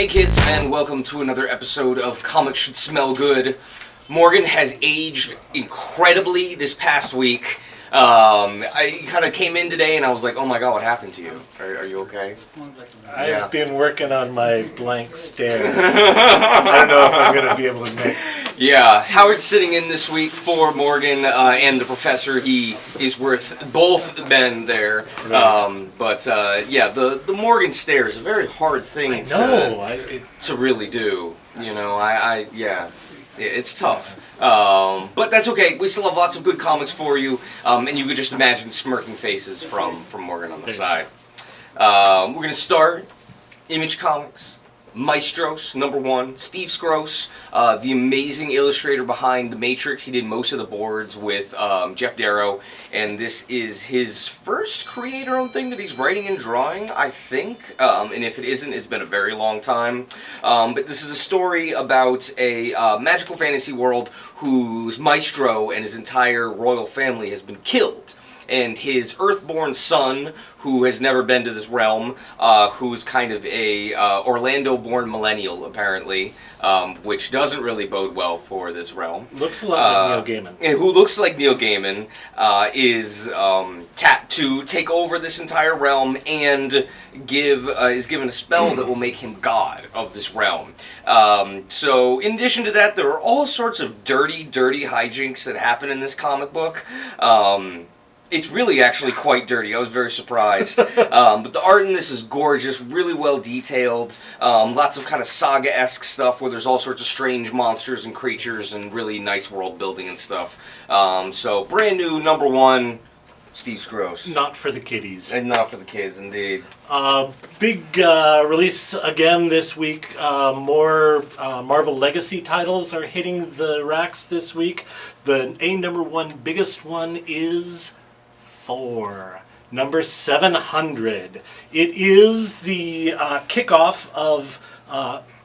Hey kids, and welcome to another episode of Comics Should Smell Good. Morgan has aged incredibly this past week. I kind of came in today and I was like, oh my god, what happened to you? Are you okay? I've been working on my blank stare. I don't know if I'm going to be able to make. Yeah, Howard's sitting in this week for Morgan and the professor. He is worth both men there. Right. Yeah, the Morgan stare is a very hard thing to really do. You know, it's tough. But that's okay. We still have lots of good comics for you, and you could just imagine smirking faces from Morgan on the side. We're going to start Image Comics, Maestros, #1, Steve Skroce, the amazing illustrator behind The Matrix. He did most of the boards with Jeff Darrow, and this is his first creator-owned thing that he's writing and drawing, I think. And if it isn't, it's been a very long time. But this is a story about a magical fantasy world whose maestro and his entire royal family has been killed. And his Earthborn son, who has never been to this realm, who's kind of a Orlando-born millennial, apparently, which doesn't really bode well for this realm. Looks a lot like Neil Gaiman. And who looks like Neil Gaiman, is tapped to take over this entire realm and is given a spell that will make him god of this realm. So, in addition to that, there are all sorts of dirty hijinks that happen in this comic book. It's really actually quite dirty. I was very surprised. But the art in this is gorgeous, really well detailed. Lots of kind of saga-esque stuff where there's all sorts of strange monsters and creatures and really nice world building and stuff. So brand new #1, Steve Skroce. Not for the kiddies. And not for the kids, indeed. Big release again this week. More Marvel Legacy titles are hitting the racks this week. The #1 biggest one is Thor, number 700. It is the kickoff of,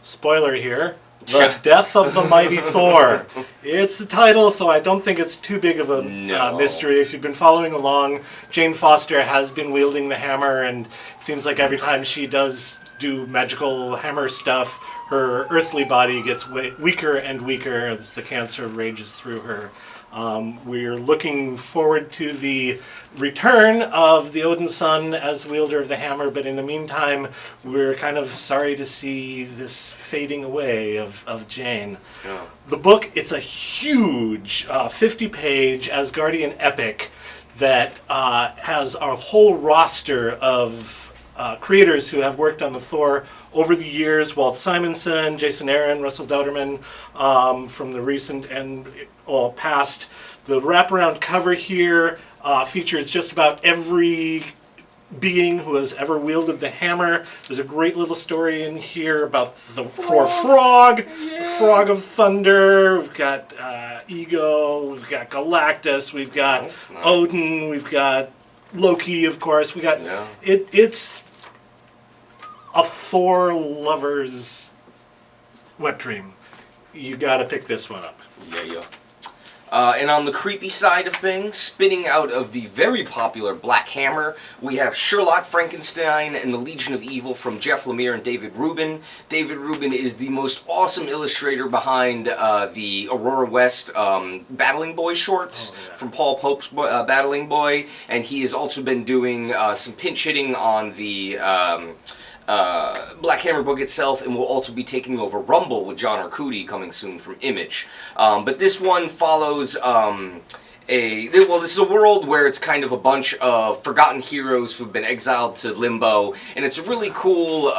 spoiler here, the death of the Mighty Thor. It's the title, so I don't think it's too big of a mystery. If you've been following along, Jane Foster has been wielding the hammer, and it seems like every time she does do magical hammer stuff, her earthly body gets weaker and weaker as the cancer rages through her. We're looking forward to the return of the Odin son as wielder of the hammer, but in the meantime, we're kind of sorry to see this fading away of Jane. Yeah. The book, it's a huge 50-page Asgardian epic that has a whole roster of creators who have worked on the Thor over the years. Walt Simonson, Jason Aaron, Russell Dauterman, from the recent and past. The wraparound cover here features just about every being who has ever wielded the hammer. There's a great little story in here about the Thor frog, the frog of thunder. We've got Ego, we've got Galactus, we've got Odin, we've got Loki, of course. We got it's a Thor lover's wet dream. You gotta pick this one up. Yeah. And on the creepy side of things, spinning out of the very popular Black Hammer, we have Sherlock Frankenstein and the Legion of Evil from Jeff Lemire and David Rubin. David Rubin is the most awesome illustrator behind the Aurora West Battling Boy shorts from Paul Pope's Battling Boy, and he has also been doing some pinch hitting on the Black Hammer book itself, and will also be taking over Rumble with John Arcudi coming soon from Image. But this one follows this is a world where it's kind of a bunch of forgotten heroes who've been exiled to Limbo, and it's a really cool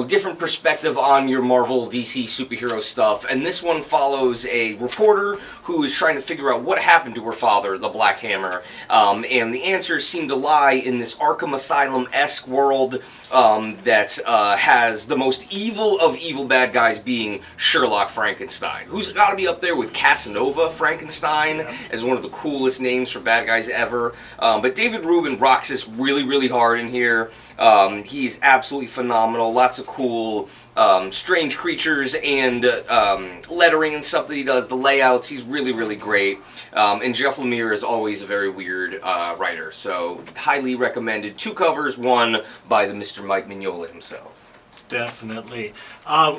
different perspective on your Marvel, DC superhero stuff. And this one follows a reporter who is trying to figure out what happened to her father, the Black Hammer. And the answers seem to lie in this Arkham Asylum-esque world that has the most evil of evil bad guys being Sherlock Frankenstein, who's got to be up there with Casanova Frankenstein as one of the coolest names for bad guys ever. But David Rubin rocks this really hard in here. He's absolutely phenomenal. Lots of cool strange creatures and lettering and stuff that he does. The layouts, he's really great. And Jeff Lemire is always a very weird writer. So highly recommended. 2 covers, one by the Mr. Mike Mignola himself. Definitely.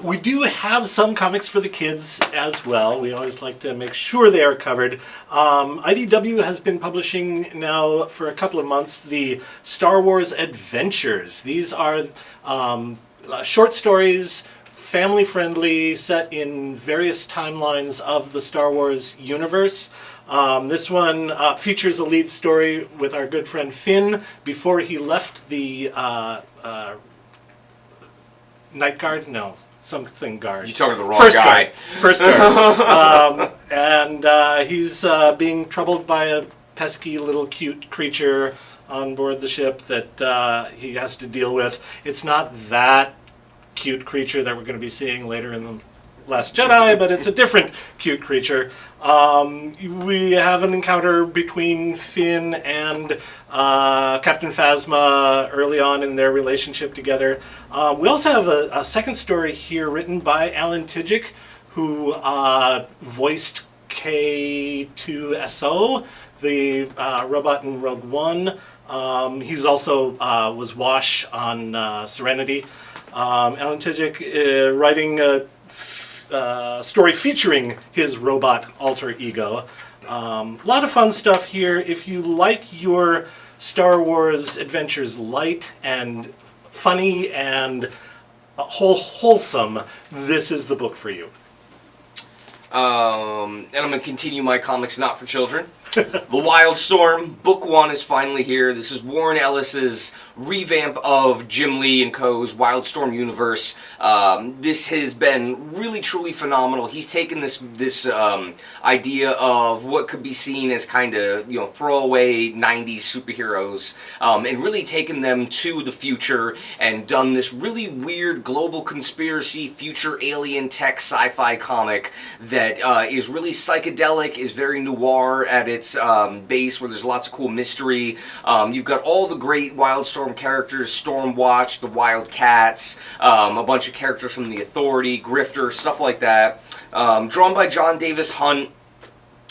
We do have some comics for the kids as well. We always like to make sure they are covered. IDW has been publishing now for a couple of months the Star Wars Adventures. These are short stories, family-friendly, set in various timelines of the Star Wars universe. This one features a lead story with our good friend Finn before he left the Night Guard? No, something guard. You're talking to the wrong guy. First guard. And he's being troubled by a pesky little cute creature on board the ship that he has to deal with. It's not that cute creature that we're going to be seeing later in the Last Jedi, but it's a different cute creature. We have an encounter between Finn and Captain Phasma early on in their relationship together. We also have a second story here written by Alan Tudyk, who voiced K2SO, the robot in Rogue One. He's also was Wash on Serenity. Alan Tudyk writing a story featuring his robot alter ego. A lot of fun stuff here. If you like your Star Wars adventures light and funny and wholesome, this is the book for you. And I'm going to continue my comics not for children. The Wildstorm, book 1 is finally here. This is Warren Ellis's revamp of Jim Lee and Co.'s Wildstorm universe. This has been really, truly phenomenal. He's taken this idea of what could be seen as kind of, throwaway 90s superheroes, and really taken them to the future and done this really weird global conspiracy, future alien tech sci-fi comic that is really psychedelic, is very noir at its base, where there's lots of cool mystery. You've got all the great Wildstorm characters, Stormwatch, the Wildcats, a bunch of characters from the Authority, Grifter, stuff like that. Drawn by John Davis Hunt,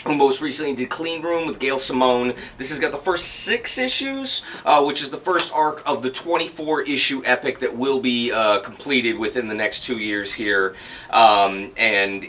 who most recently did Clean Room with Gail Simone. This has got the first 6 issues, which is the first arc of the 24-issue epic that will be completed within the next 2 years here. And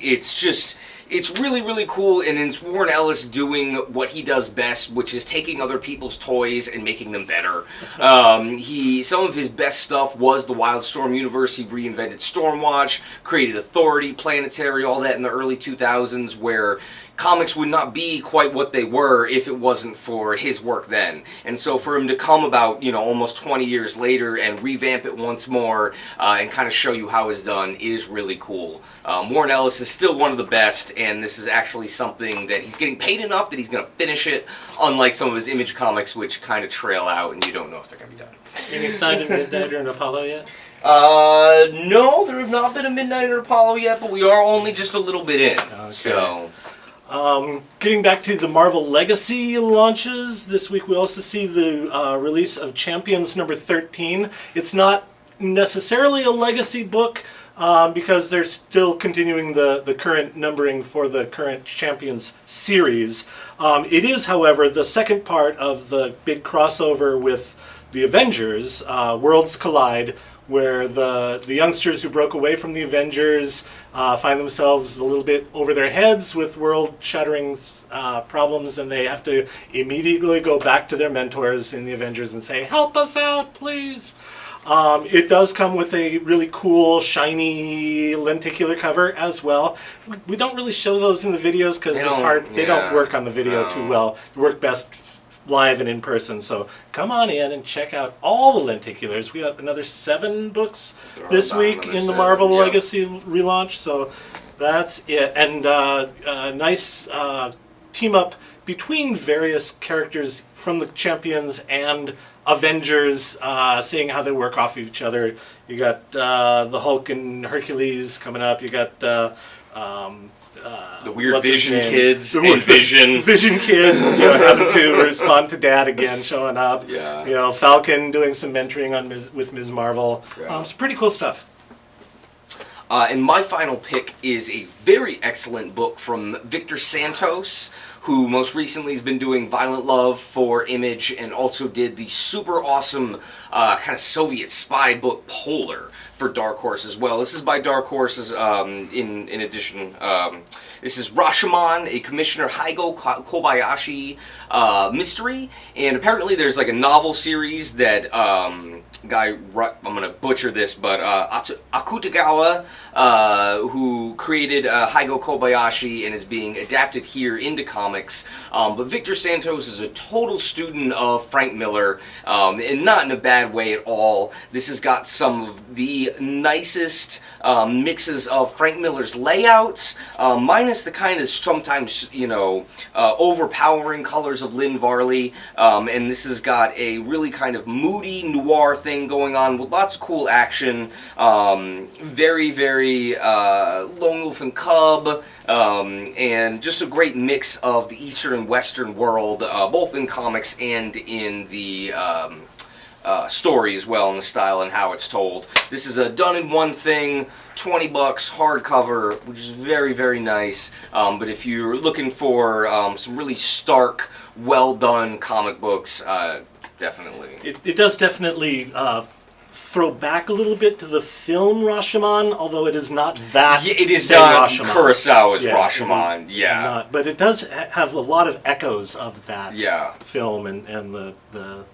it's really, really cool, and it's Warren Ellis doing what he does best, which is taking other people's toys and making them better. Some of his best stuff was the Wildstorm universe. He reinvented Stormwatch, created Authority, Planetary, all that in the early 2000s, where comics would not be quite what they were if it wasn't for his work then. And so for him to come about, almost 20 years later and revamp it once more and kind of show you how it's done is really cool. Warren Ellis is still one of the best, and this is actually something that he's getting paid enough that he's going to finish it, unlike some of his Image comics, which kind of trail out and you don't know if they're going to be done. Any sign of Midnight or Apollo yet? No, there have not been a Midnight or Apollo yet, but we are only just a little bit in. Okay. So... getting back to the Marvel Legacy launches, this week we also see the release of Champions number 13. It's not necessarily a legacy book because they're still continuing the current numbering for the current Champions series. It is, however, the second part of the big crossover with the Avengers, Worlds Collide, where the youngsters who broke away from the Avengers find themselves a little bit over their heads with world-shattering problems, and they have to immediately go back to their mentors in the Avengers and say, "Help us out, please!" It does come with a really cool, shiny, lenticular cover as well. We don't really show those in the videos because it's hard. They don't work on the video too well. They work best live and in person, so come on in and check out all the lenticulars. We have another 7 books this week in the Marvel Legacy relaunch, so that's it. And a nice team up between various characters from the Champions and Avengers, seeing how they work off of each other. You got the Hulk and Hercules coming up. You got the weird Vision kids, and Vision kid, having to respond to Dad again, showing up. Yeah. Falcon doing some mentoring with Ms. Marvel. Yeah. Some pretty cool stuff. And my final pick is a very excellent book from Victor Santos, who most recently has been doing Violent Love for Image and also did the super awesome kind of Soviet spy book Polar for Dark Horse as well. This is by Dark Horse in addition. This is Rashomon, a Commissioner Heigo Kobayashi mystery, and apparently there's like a novel series that I'm gonna butcher this, but Akutagawa, who created Heigo Kobayashi and is being adapted here into comics. But Victor Santos is a total student of Frank Miller, and not in a bad way at all. This has got some of the nicest mixes of Frank Miller's layouts, minus the kind of sometimes, overpowering colors of Lynn Varley, and this has got a really kind of moody noir thing going on with lots of cool action, very, very Lone Wolf and Cub, and just a great mix of the Eastern and Western world, both in comics and in the story as well, and the style and how it's told. This is a done in one thing, $20 hardcover, which is very, very nice. But if you're looking for some really stark, well done comic books, definitely. It does definitely throw back a little bit to the film Rashomon, although it is not that. Yeah, it is same not Rashomon. Kurosawa's Yeah, Rashomon. Yeah, not, but it does have a lot of echoes of that film and the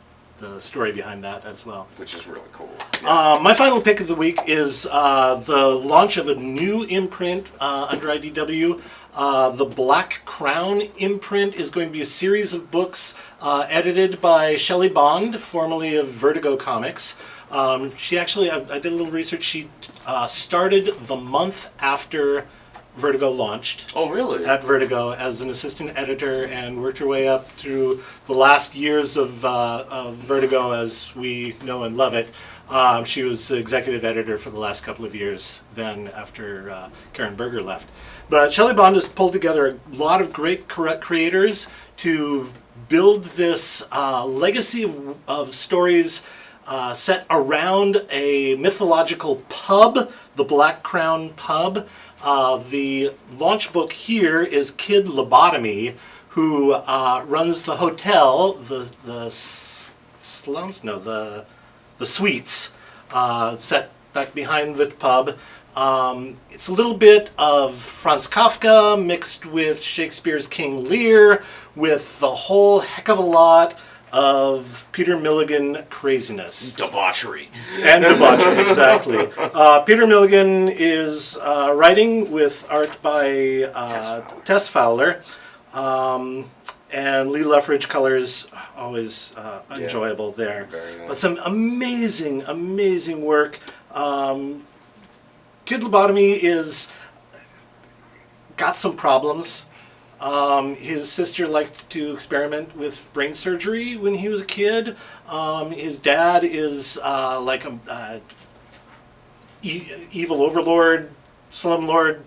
story behind that as well. Which is really cool. My final pick of the week is the launch of a new imprint under IDW. The Black Crown imprint is going to be a series of books edited by Shelly Bond, formerly of Vertigo Comics. She actually, I did a little research, she started the month after Vertigo launched. Oh, really? At Vertigo as an assistant editor, and worked her way up through the last years of Vertigo as we know and love it. She was the executive editor for the last couple of years then after Karen Berger left. But Shelly Bond has pulled together a lot of great creators to build this legacy of stories set around a mythological pub, the Black Crown Pub. The launch book here is Kid Lobotomy, who runs the hotel, the slums, no, the suites, set back behind the pub. It's a little bit of Franz Kafka mixed with Shakespeare's King Lear, with the whole heck of a lot of Peter Milligan craziness. Debauchery. And debauchery, exactly. Peter Milligan is writing with art by Tess Fowler. And Lee Luffridge colors, always enjoyable there. Very nice. But some amazing, amazing work. Kid Lobotomy is got some problems. His sister liked to experiment with brain surgery when he was a kid. His dad is like a evil overlord, slumlord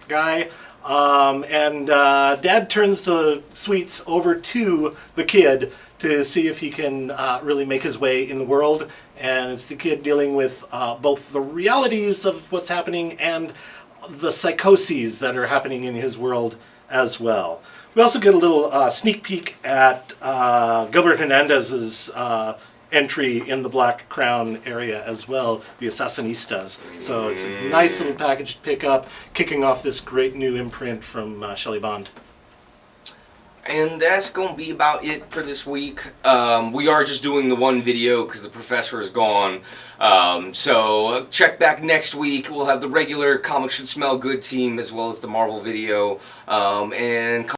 guy. And Dad turns the sweets over to the kid to see if he can really make his way in the world. And it's the kid dealing with both the realities of what's happening and the psychoses that are happening in his world as well. We also get a little sneak peek at Gilbert Hernandez's entry in the Black Crown area as well, the Assassinistas. So it's a nice little package to pick up, kicking off this great new imprint from Shelly Bond. And that's going to be about it for this week. We are just doing the one video because the professor is gone. So check back next week. We'll have the regular Comics Should Smell Good team as well as the Marvel video. And